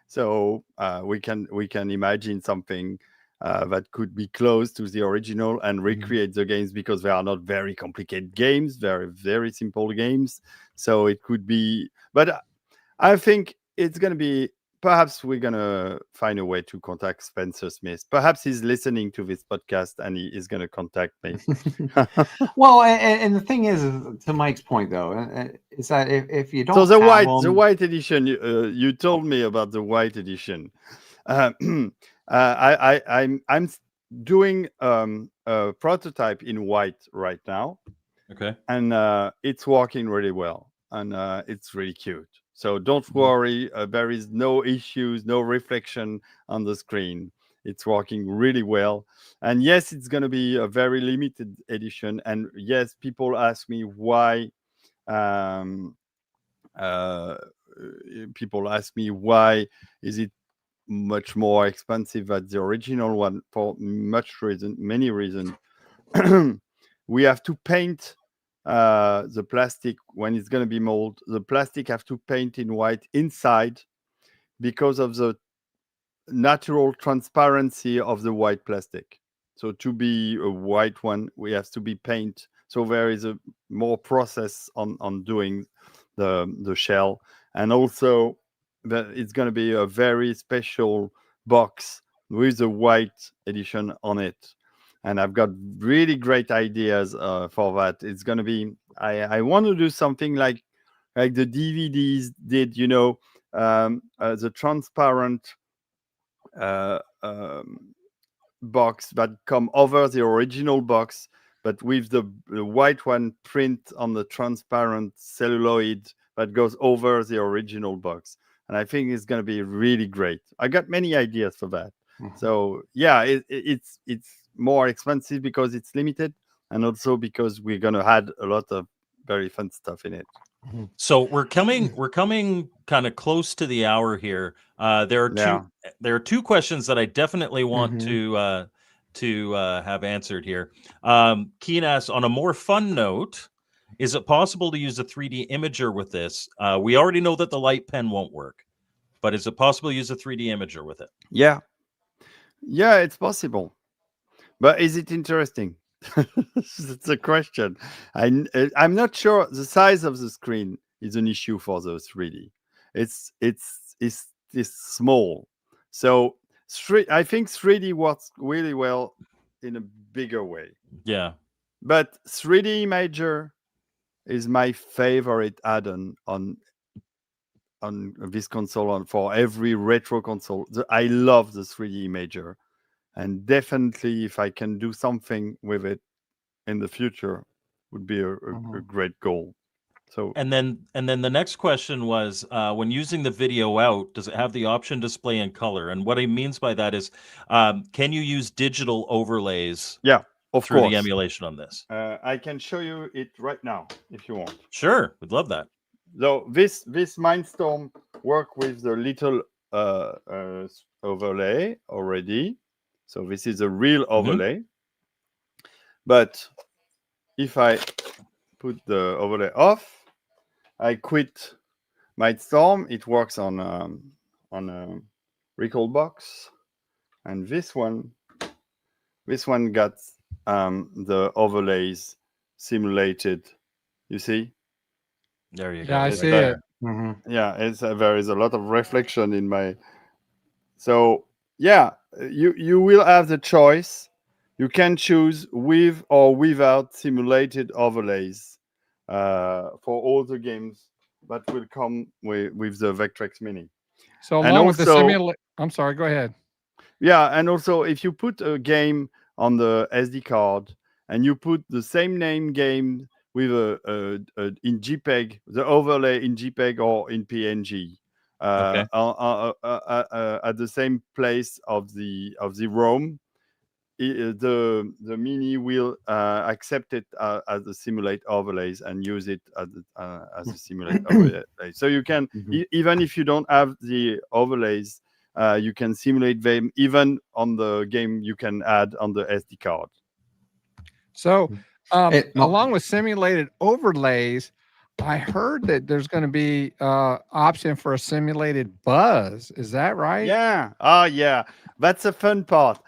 So we can imagine something that could be close to the original and recreate the games, because they are not very complicated games. They're very simple games. So it could be, but I think it's going to be, perhaps we're going to find a way to contact Spencer Smith. Perhaps he's listening to this podcast and he is going to contact me. Well, and the thing is, to Mike's point, though, is that if you don't, so the white edition, you told me about the white edition. I'm doing a prototype in white right now. Okay. And it's working really well, and it's really cute. So don't worry, there is no issues, no reflection on the screen. It's working really well. And yes, it's going to be a very limited edition. And yes, people ask me why. People ask me why is it much more expensive than the original one, for many reasons. We have to paint the plastic when it's going to be molded. The plastic have to paint in white inside because of the natural transparency of the white plastic. So to be a white one, we have to be paint. So there is a more process on doing the shell, and also it's going to be a very special box with a white edition on it. And I've got really great ideas for that. It's going to be, I want to do something like the DVDs did, the transparent box that come over the original box, but with the white one print on the transparent celluloid that goes over the original box. And I think it's going to be really great. I got many ideas for that. So yeah, it's more expensive because it's limited, and also because we're going to add a lot of very fun stuff in it. So we're coming kind of close to the hour here. There are two questions that I definitely want to have answered here. Keen asks, on a more fun note, is it possible to use a 3D imager with this? We already know that the light pen won't work, but is it possible to use a 3D imager with it? Yeah, it's possible. But is it interesting? That's a question. I'm not sure. The size of the screen is an issue for the 3D. It's small. So I think 3D works really well in a bigger way. Yeah. But 3D Imager is my favorite add-on on this console, for every retro console. I love the 3D Imager. And definitely, if I can do something with it in the future, would be a great goal. So and then the next question was, when using the video out, does it have the option display in color? And what he means by that is, can you use digital overlays? Yeah, of through course. the emulation on this. I can show you it right now if you want. Sure, we'd love that. So this Mindstorm work with the little overlay already. So this is a real overlay. But if I put the overlay off, I quit Mindstorm. It works on a recall box, and this one got the overlays simulated. You see? There you go. Yeah, I see it. Yeah, there is a lot of reflection in my. So yeah, you will have the choice. You can choose with or without simulated overlays for all the games that will come with the Vectrex Mini. So along with the simulate, I'm sorry, go ahead. Yeah, and also if you put a game on the SD card and you put the same name game with in JPEG, the overlay in JPEG or in PNG, at the same place of the ROM, the Mini will accept it as a simulate overlays and use it as a simulate overlay. So you can, even if you don't have the overlays, you can simulate them even on the game you can add on the SD card. So along with simulated overlays, I heard that there's going to be option for a simulated buzz. Is that right? Yeah. Oh, yeah. That's a fun part.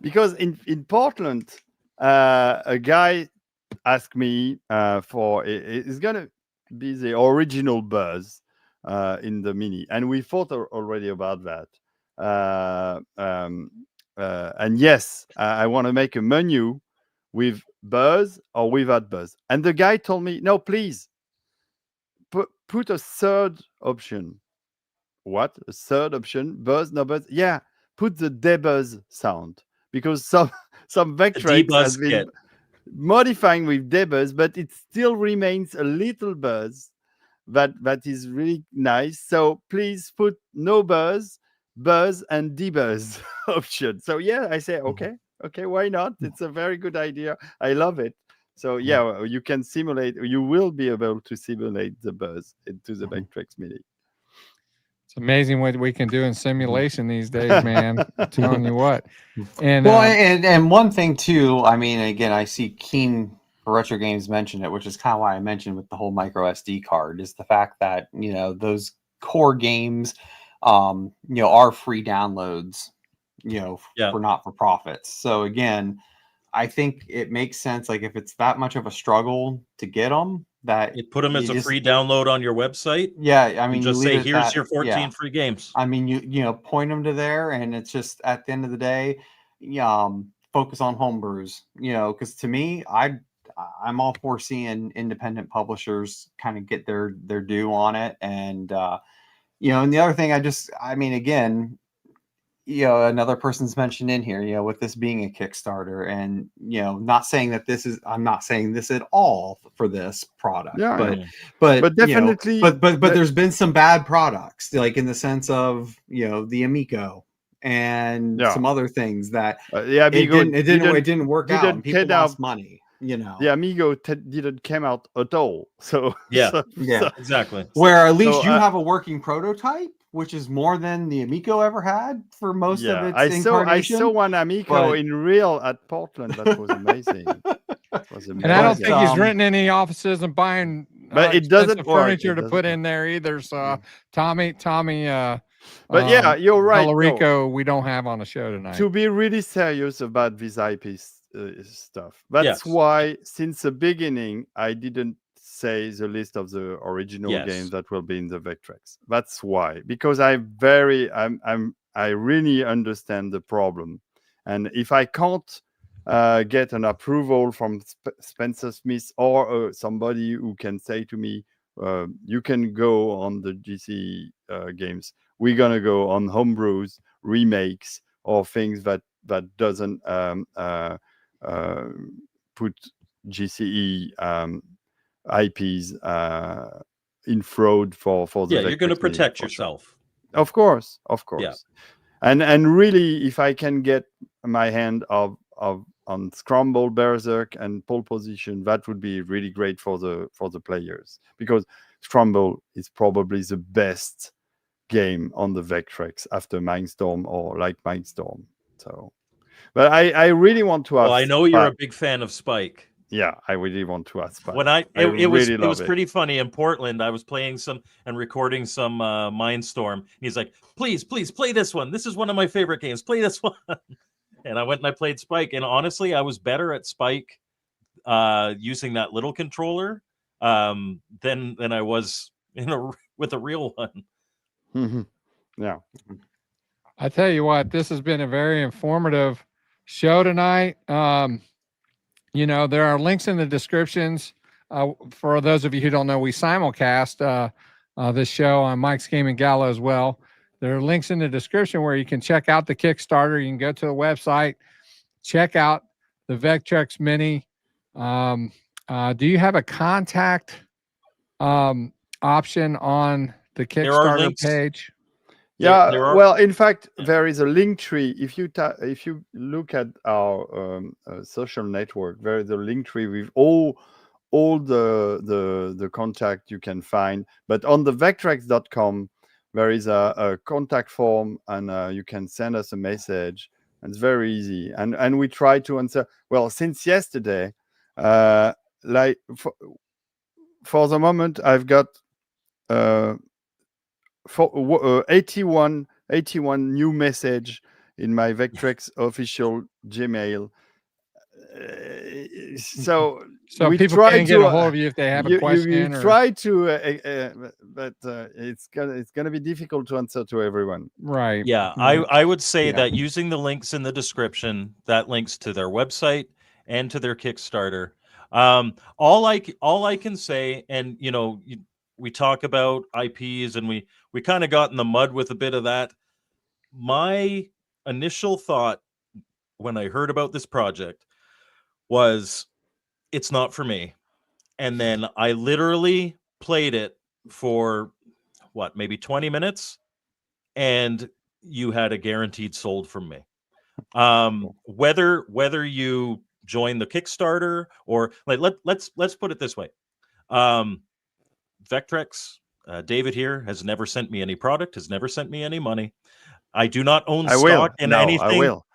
Because in Portland, a guy asked me for it's gonna be the original buzz in the Mini, and we thought already about that. And yes, I want to make a menu with buzz or without buzz. And the guy told me, no, please put a third option. What? A third option? Buzz, no buzz? Yeah, put the debuzz sound. Because some Vectrex has been modifying with debuzz, but it still remains a little buzz that is really nice. So please put no buzz, buzz, and debuzz option. So yeah, I say okay, why not? It's a very good idea. I love it. So yeah, you can simulate. You will be able to simulate the buzz into the Vectrex Mini. It's amazing what we can do in simulation these days, man. I'm telling you what. And well, and one thing too, I mean, again, I see Keen for Retro Games mentioned it, which is kind of why I mentioned with the whole micro SD card, is the fact that, you know, those core games, you know, are free downloads, you know, for not for profits. So again, I think it makes sense. Like if it's that much of a struggle to get them, that you put them as a free download on your website. Yeah, I mean, just say here's your 14 free games. I mean, you know, point them to there, and it's just at the end of the day, focus on homebrews. You know, because to me, I'm all for seeing independent publishers kind of get their due on it, and you know, and the other thing, I mean, again, another person's mentioned in here, with this being a Kickstarter, and not saying that I'm not saying this at all for this product, but definitely, but there's been some bad products, like in the sense of the Amico and some other things that the Amigo it didn't work out, and people lost money. The Amigo didn't come out at all. So exactly. Where at least you have a working prototype, which is more than the Amico ever had for most of its incarnation. I saw one Amico in real at Portland. That was amazing. And I don't think he's renting any offices and buying but it doesn't furniture to put in there either. So Tommy, but you're right. Valerico, we don't have on the show tonight. To be really serious about this IP stuff. That's why since the beginning I didn't say the list of the original games that will be in the Vectrex. That's why, because I really understand the problem, and if I can't get an approval from Spencer Smith or somebody who can say to me, you can go on the GC games, we're gonna go on homebrews, remakes, or things that doesn't put GCE IPs in fraud for the you're going to protect yourself. Of course. And really, if I can get my hand on Scramble, Berserk, and Pole Position, that would be really great for the players, because Scramble is probably the best game on the Vectrex after Mindstorm or like Mindstorm. So, but I really want to have. Well, I know you're a big fan of Spike. Yeah, I really want to ask. When it was pretty funny in Portland. I was playing some and recording some Mindstorm. He's like, please play this one. This is one of my favorite games. Play this one. And I went and I played Spike. And honestly, I was better at Spike using that little controller than I was with a real one. Mm-hmm. Yeah. I tell you what, this has been a very informative show tonight. There are links in the descriptions. For those of you who don't know, we simulcast this show on Mike's Gaming Gala as well. There are links in the description where you can check out the Kickstarter. You can go to the website, check out the Vectrex Mini. Do you have a contact option on the Kickstarter page? Yeah, well, in fact, there is a link tree. If you look at our social network, there is a link tree with all the contact you can find. But on the Vectrex.com, there is a contact form, and you can send us a message. And it's very easy, and we try to answer. Well, since yesterday, like for the moment, I've got. For 81 new message in my Vectrex official Gmail. So people can get a hold of you if they have a question. You try to, but it's gonna be difficult to answer to everyone. Right. Yeah, I would say that using the links in the description, that links to their website and to their Kickstarter. All I can say, and we talk about IPs, and we kind of got in the mud with a bit of that. My initial thought when I heard about this project was, it's not for me. And then I literally played it for maybe 20 minutes, and you had a guaranteed sold from me. Whether you join the Kickstarter or let's put it this way. Vectrex, David here, has never sent me any product, has never sent me any money. I do not own stock in anything. I will.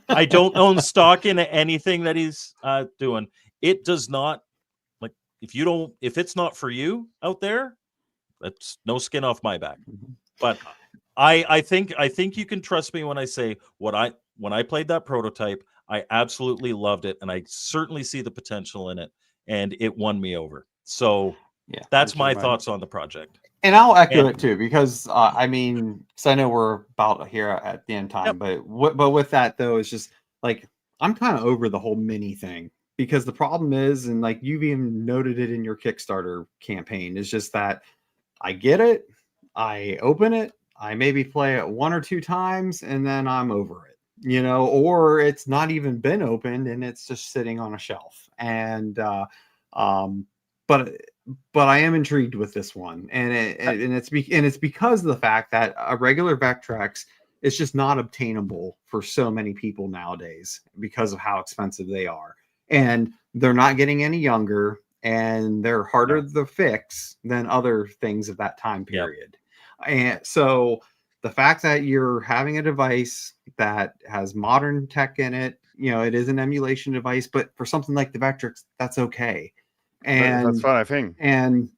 I don't own stock in anything that he's doing. It does not, if it's not for you out there, that's no skin off my back. But I think you can trust me when I say when I played that prototype, I absolutely loved it, and I certainly see the potential in it, and it won me over. So that's my thoughts on the project. And I'll echo it too, because I know we're about here at the end time, but with that though, it's just like, I'm kind of over the whole mini thing, because the problem is, and like you've even noted it in your Kickstarter campaign, is just that I get it, I open it, I maybe play it 1 or 2 times and then I'm over it, or it's not even been opened and it's just sitting on a shelf. And um, but I am intrigued with this one, and it's because of the fact that a regular Vectrex is just not obtainable for so many people nowadays because of how expensive they are, and they're not getting any younger, and they're harder to fix than other things of that time period. And so the fact that you're having a device that has modern tech in it, it is an emulation device, but for something like the Vectrex, that's okay. And that's what I think. And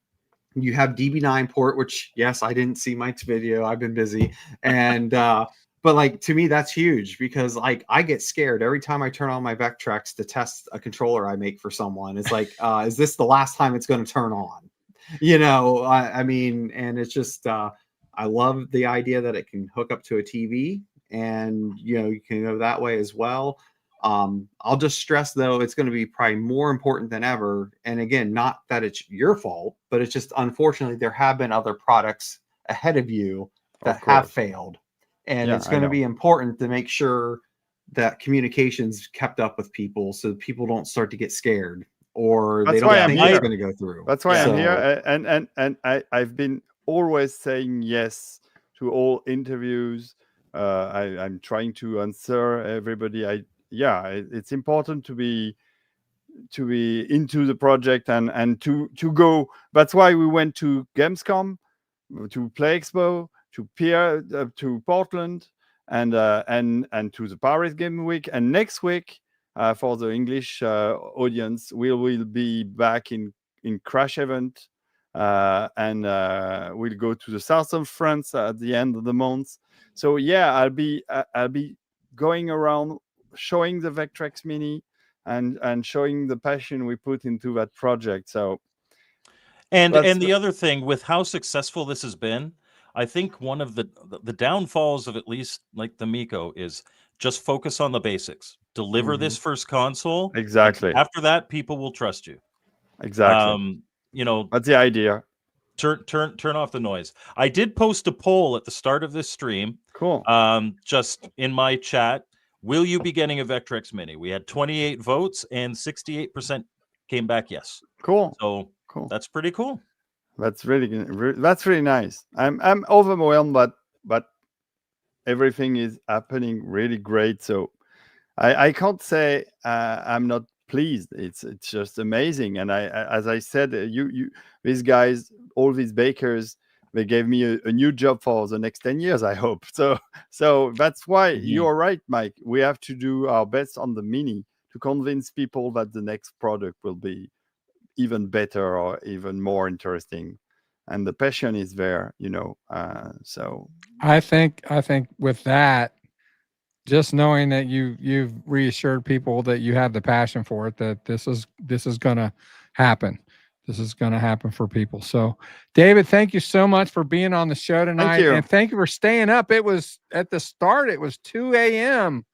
you have DB9 port, which, yes, I didn't see Mike's video. I've been busy. And but like, to me, that's huge, because like I get scared every time I turn on my Vectrex to test a controller I make for someone. It's like, is this the last time it's going to turn on? I mean, and it's just I love the idea that it can hook up to a TV, and you can go that way as well. I'll just stress, though, it's going to be probably more important than ever. And again, not that it's your fault, but it's just, unfortunately, there have been other products ahead of you that have failed. And it's going to be important to make sure that communication's kept up with people, so people don't start to get scared, or they don't think it's going to go through. That's why I'm here. And I've been always saying yes to all interviews. I'm trying to answer everybody. It's important to be into the project and to go. That's why we went to Gamescom, to Play Expo, to Portland, and to the Paris Game Week. And next week, for the English audience, we will be back in Crash Event, and we'll go to the south of France at the end of the month. So I'll be going around showing the Vectrex Mini and showing the passion we put into that project. So, and the other thing, with how successful this has been, I think one of the downfalls of at least like the Miko is just focus on the basics. Deliver this first console. Exactly. After that, people will trust you. Exactly. That's the idea. Turn off the noise. I did post a poll at the start of this stream. Cool. Just in my chat. Will you be getting a Vectrex Mini? We had 28 votes and 68% came back yes. Cool. So that's pretty cool. That's really nice. I'm overwhelmed, but everything is happening really great. So I can't say I'm not pleased. It's just amazing. And as I said, these guys, all these bakers, they gave me a new job for the next 10 years, I hope. So that's why you're right, Mike. We have to do our best on the Mini to convince people that the next product will be even better or even more interesting. And the passion is there, so I think with that, just knowing that you've reassured people that you have the passion for it, that this is going to happen. This is going to happen for people. So, David, thank you so much for being on the show tonight. And thank you for staying up. It was at the start, it was 2 a.m.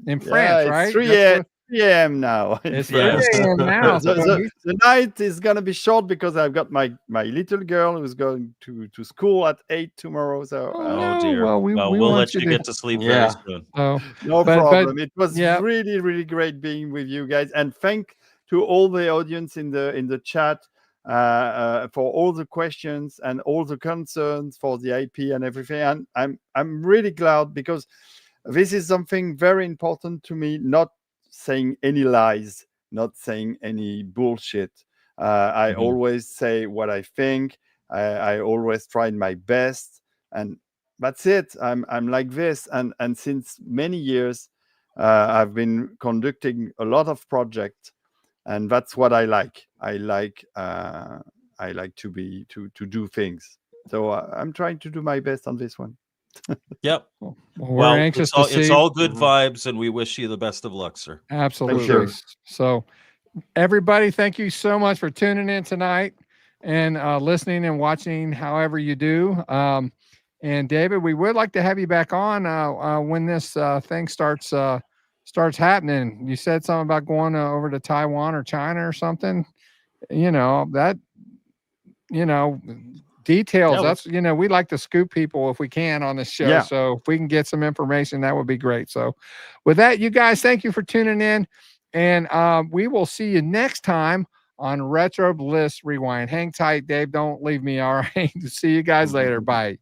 in France, it's right? 3 a.m. now. It's 3 a.m. now. The night is going to be short because I've got my little girl who's going to school at 8 tomorrow. So, oh dear. Well, we'll let you get to sleep very soon. No problem. It was really, really great being with you guys. And thank to all the audience in the chat for all the questions and all the concerns for the IP and everything. And I'm really glad, because this is something very important to me, not saying any lies, not saying any bullshit. I always say what I think. I always tried my best, and that's it. I'm like this, and since many years, I've been conducting a lot of projects, and that's what I like. I like to do things. So I'm trying to do my best on this one. Yep. Well, we're anxious to see. It's all good vibes, and we wish you the best of luck, sir. Absolutely. So, everybody, thank you so much for tuning in tonight and listening and watching, however you do. And David, we would like to have you back on when this thing starts happening. You said something about going over to Taiwan or China or something. details. Yeah, That's, you know, we like to scoop people if we can on this show. Yeah. So if we can get some information, that would be great. So with that, you guys, thank you for tuning in. And we will see you next time on Retro Bliss Rewind. Hang tight, Dave. Don't leave me. All right. See you guys later. Bye.